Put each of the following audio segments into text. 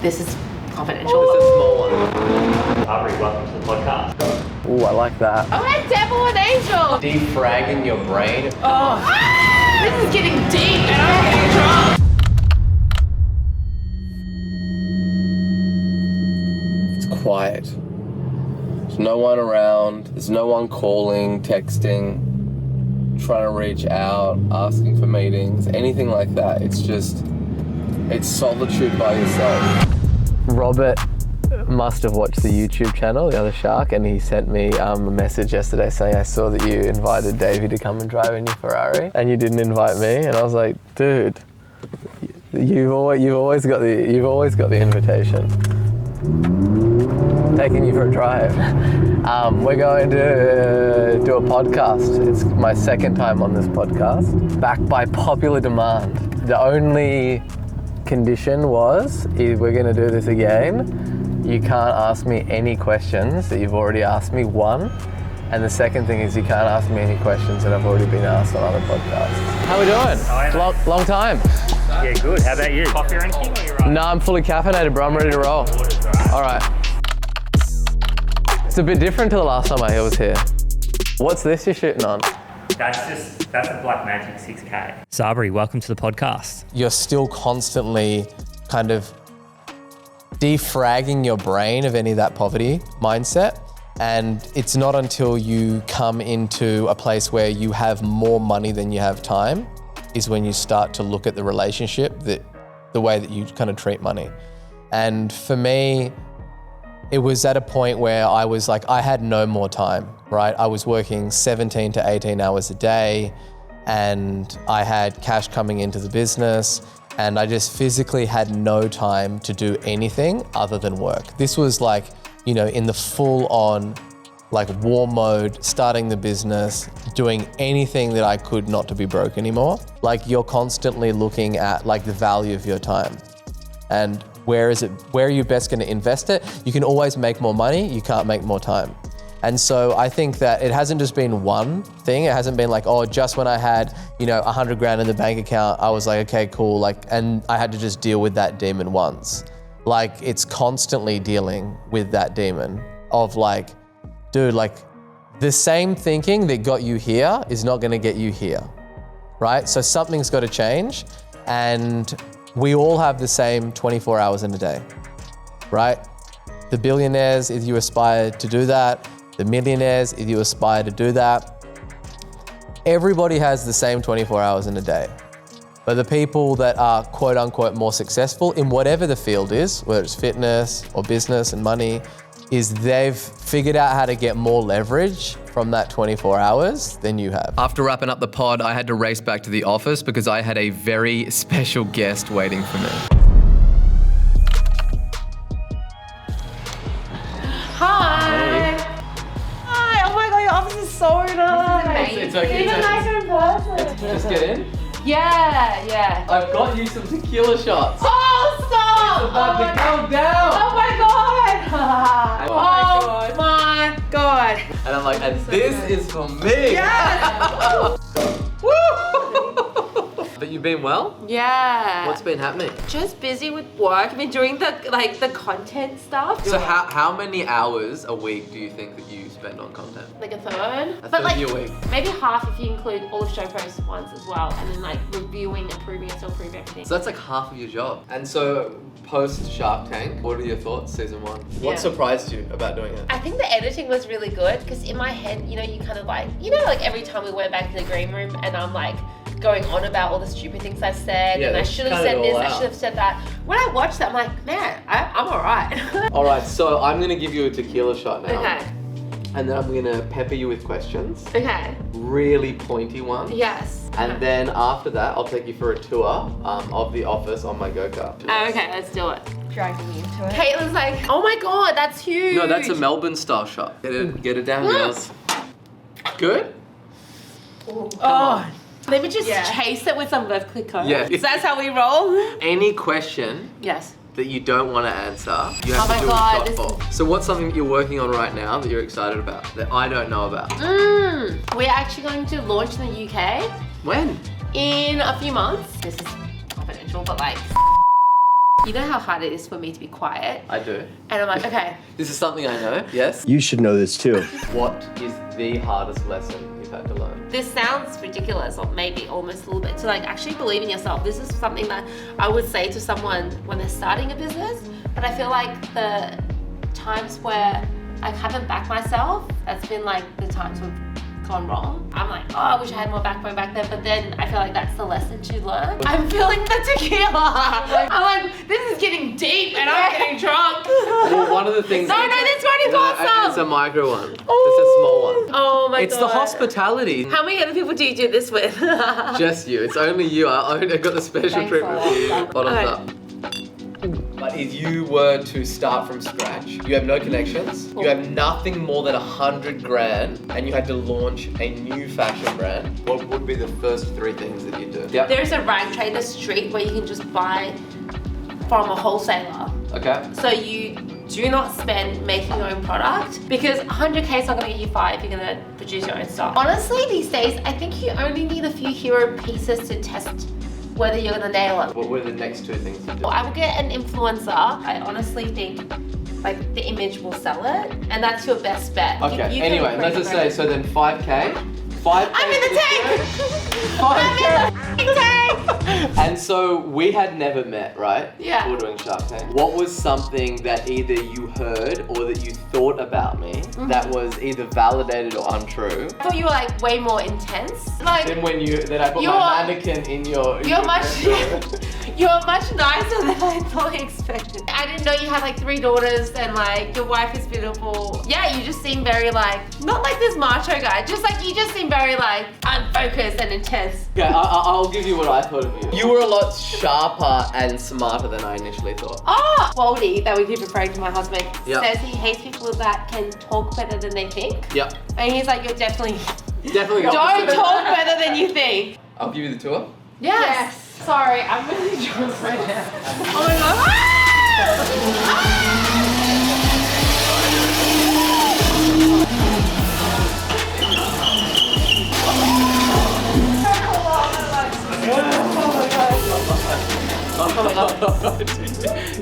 This is confidential. This is a small one. Aubrey, welcome to the podcast. Ooh, I like that. Oh, my devil and angel. Defragging your brain. Oh, this is getting deep and I'm getting drunk. It's quiet. There's no one around. There's no one calling, texting, trying to reach out, asking for meetings, anything like that. It's solitude by yourself. Robert must have watched the YouTube channel, The Other Shark, and he sent me a message yesterday saying, I saw that you invited Davey to come and drive in your Ferrari and you didn't invite me. And I was like, dude, you've always got the invitation. Taking you for a drive. We're going to do a podcast. It's my second time on this podcast, backed by popular demand. The only condition was, we're going to do this again. You can't ask me any questions that you've already asked me, one. And the second thing is you can't ask me any questions that I've already been asked on other podcasts. How we doing? Long time. Yeah, good. How about you? Coffee or anything? Or you right? No, I'm fully caffeinated, bro. I'm ready to roll. All right. It's a bit different to the last time I was here. What's this you're shooting on? That's a Black Magic 6K. Sabri, welcome to the podcast. You're still constantly kind of defragging your brain of any of that poverty mindset. And it's not until you come into a place where you have more money than you have time is when you start to look at the relationship, the way that you kind of treat money. And for me, it was at a point where I was like, I had no more time, right? I was working 17 to 18 hours a day and I had cash coming into the business and I just physically had no time to do anything other than work. This was like, in the full on like war mode, starting the business, doing anything that I could not to be broke anymore. Like you're constantly looking at like the value of your time and where are you best going to invest it? You can always make more money, you can't make more time. And so I think that it hasn't just been one thing. It hasn't been like, oh, just when I had, 100 grand in the bank account, I was like, okay, cool. And I had to just deal with that demon once. Like it's constantly dealing with that demon of like, dude, like the same thinking that got you here is not going to get you here, right? So something's got to change. And we all have the same 24 hours in a day, right? The billionaires, if you aspire to do that, the millionaires, if you aspire to do that, everybody has the same 24 hours in a day. But the people that are quote unquote more successful in whatever the field is, whether it's fitness or business and money, is they've figured out how to get more leverage from that 24 hours than you have. After wrapping up the pod, I had to race back to the office because I had a very special guest waiting for me. Hi. Hi. Oh my God, your office is so nice. It's okay. Even nicer in person. Just get in. Yeah. I've got you some tequila shots. Oh, stop! It's about to go down. Oh my God! Oh my God! And I'm like, and this is for me. Yes! Woo! But you've been well? Yeah. What's been happening? Just busy with work. I've been doing the content stuff. So how many hours a week do you think that you spend on content? Like a third. A But third of your week. maybe half if you include all the show post ones as well, and then like reviewing, approving, and still approve everything. So that's like half of your job. And so post Shark Tank, what are your thoughts, season 1? What Yeah. surprised you about doing it? I think the editing was really good because in my head, you kind of like, like every time we went back to the green room and I'm like going on about all the stupid things I said and I should have said this, I should have said that. When I watched that, I'm like, man, I'm all right. All right, so I'm gonna give you a tequila shot now. Okay. And then I'm gonna pepper you with questions. Okay. Really pointy ones. Yes. And then after that, I'll take you for a tour of the office on my go-kart. Okay, let's do it. Dragging me into it. Caitlin's like, oh my God, that's huge. No, that's a Melbourne style shot. Get it down, girls. Good? Oh. Let me just chase it with some Veuve Clicquot. Yeah. So that's how we roll? Any question Yes. that you don't want to answer, you have Oh to my do God, a shot for. So what's something that you're working on right now that you're excited about that I don't know about? We're actually going to launch in the UK When? in a few months. This is confidential, but like You know how hard it is for me to be quiet? I do. And I'm like, okay. This is something I know, yes? You should know this too. What is the hardest lesson you've had to learn? This sounds ridiculous, or maybe almost a little bit, to like actually believe in yourself. This is something that I would say to someone when they're starting a business, but I feel like the times where I haven't backed myself, that's been like the times we've gone wrong. I'm like, oh, I wish I had more backbone back then, but then I feel like that's the lesson to learn. I'm feeling the tequila. I'm like, this is getting deep and I'm getting drunk. Well, one of the things... No, this one is awesome. It's a micro one. It's a small one. Oh my God. It's the hospitality. How many other people do you do this with? Just you. It's only you. I got the special Thanks treatment for you. Bottoms Okay. up. But if you were to start from scratch, you have no connections, you have nothing more than 100 grand, and you had to launch a new fashion brand, what would be the first 3 things that you'd do? Yep. There's a rag trader street where you can just buy from a wholesaler. Okay. So you do not spend making your own product, because 100k is not gonna get you far if you're gonna produce your own stuff. Honestly, these days, I think you only need a few hero pieces to test whether you're gonna nail it. What were the next 2 things you did? I will get an influencer. I honestly think like the image will sell it, and that's your best bet. Okay, You anyway, can let's just say, so then 5k. 5k. I'm in the tank! 5k. I'm in the tank! And so we had never met, right? Yeah. Before doing Shark Tank. What was something that either you heard or that you thought about me that was either validated or untrue? I thought you were like way more intense. Like, Then then I put You're- my mannequin in your... you're much nicer than I fully expected. I didn't know you had like 3 daughters and like your wife is beautiful. Yeah, you just seem very like, not like this macho guy, just like you just seem very like unfocused and intense. Okay, I'll give you what I thought of you. You were a lot sharper and smarter than I initially thought. Oh, Waldy, that we keep referring to my husband, Yep. says he hates people that can talk better than they think. Yep. And he's like, you're definitely, Definitely don't opposite. talk better than you think. I'll give you the tour. Yes. Sorry, I'm really drunk right now. Oh my God.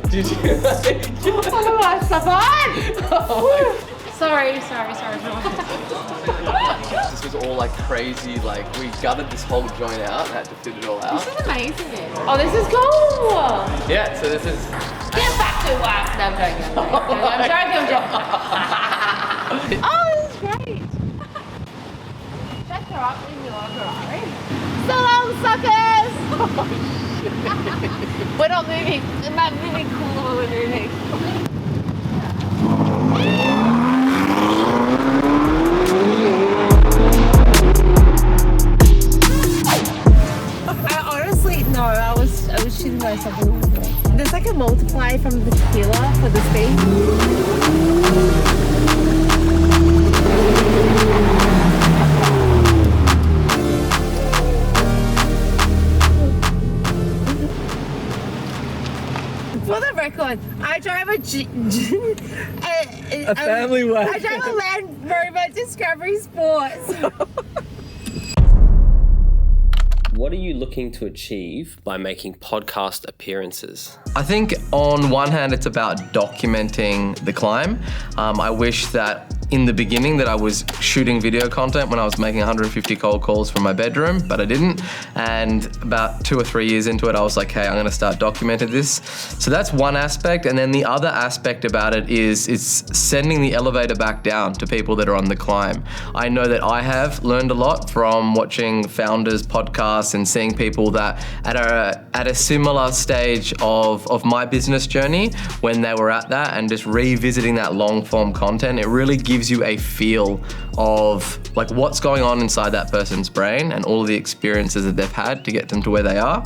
Did you Oh my God, Stefan! Sorry. This was all like crazy, like we gutted this whole joint out and had to fit it all out. This is amazing. Oh, this is cool. Yeah, so this is... Get back to work. No, I'm joking. Oh, this is great. Check her up in your Ferrari. So long, suckers. We're not moving. Am I moving cool when we're moving? I was shooting myself a little bit. There's like a multiplier from the tequila for the speed. For the record, I drive a family wagon. I drive a Land Rover Discovery Sports. What are you looking to achieve by making podcast appearances? I think on one hand, it's about documenting the climb. I wish that in the beginning that I was shooting video content when I was making 150 cold calls from my bedroom, but I didn't. And about 2 or 3 years into it, I was like, hey, I'm gonna start documenting this. So that's one aspect. And then the other aspect about it is it's sending the elevator back down to people that are on the climb. I know that I have learned a lot from watching founders' podcasts and seeing people that at a similar stage of my business journey when they were at that, and just revisiting that long form content. It really gives you a feel of like what's going on inside that person's brain and all of the experiences that they've had to get them to where they are.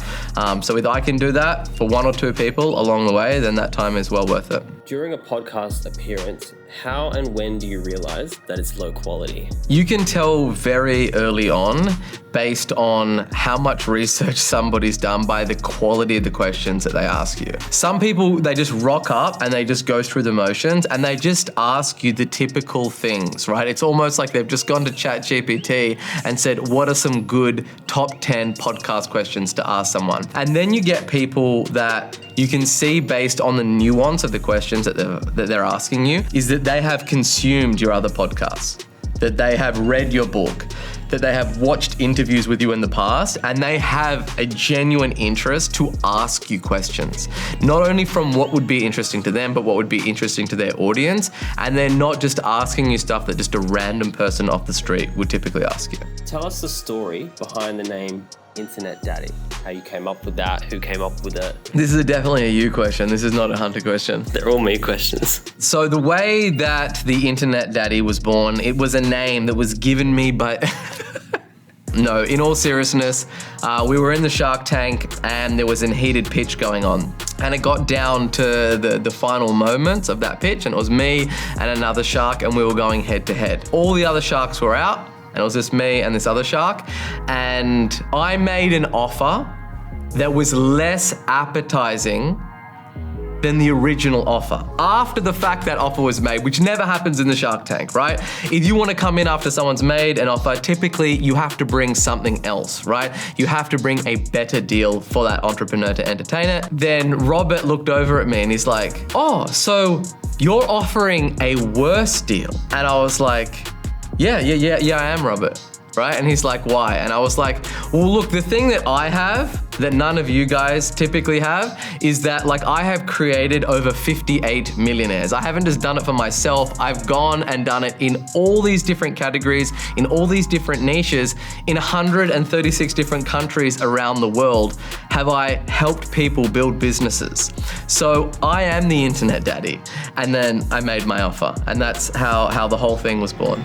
So if I can do that for 1 or 2 people along the way, then that time is well worth it. During a podcast appearance, how and when do you realize that it's low quality? You can tell very early on based on how much research somebody's done by the quality of the questions that they ask you. Some people, they just rock up and they just go through the motions and they just ask you the typical simple things, right? It's almost like they've just gone to ChatGPT and said, what are some good top 10 podcast questions to ask someone? And then you get people that you can see based on the nuance of the questions that they're asking you, is that they have consumed your other podcasts, that they have read your book, that they have watched interviews with you in the past, and they have a genuine interest to ask you questions. Not only from what would be interesting to them, but what would be interesting to their audience. And they're not just asking you stuff that just a random person off the street would typically ask you. Tell us the story behind the name Internet Daddy. How you came up with that, who came up with it. This is definitely a you question. This is not a Hunter question. They're all me questions. So the way that the Internet Daddy was born, it was a name that was given me by... No, in all seriousness, we were in the Shark Tank and there was a heated pitch going on. And it got down to the final moments of that pitch, and it was me and another shark, and we were going head to head. All the other sharks were out, and it was just me and this other shark. And I made an offer that was less appetizing than the original offer. After the fact that offer was made, which never happens in the Shark Tank, right? If you want to come in after someone's made an offer, typically you have to bring something else, right? You have to bring a better deal for that entrepreneur to entertain it. Then Robert looked over at me and he's like, oh, so you're offering a worse deal? And I was like, yeah, I am, Robert. Right? And he's like, why? And I was like, well, look, the thing that I have that none of you guys typically have is that, like, I have created over 58 millionaires. I haven't just done it for myself. I've gone and done it in all these different categories, in all these different niches, in 136 different countries around the world have I helped people build businesses. So I am the Internet Daddy. And then I made my offer. And that's how the whole thing was born.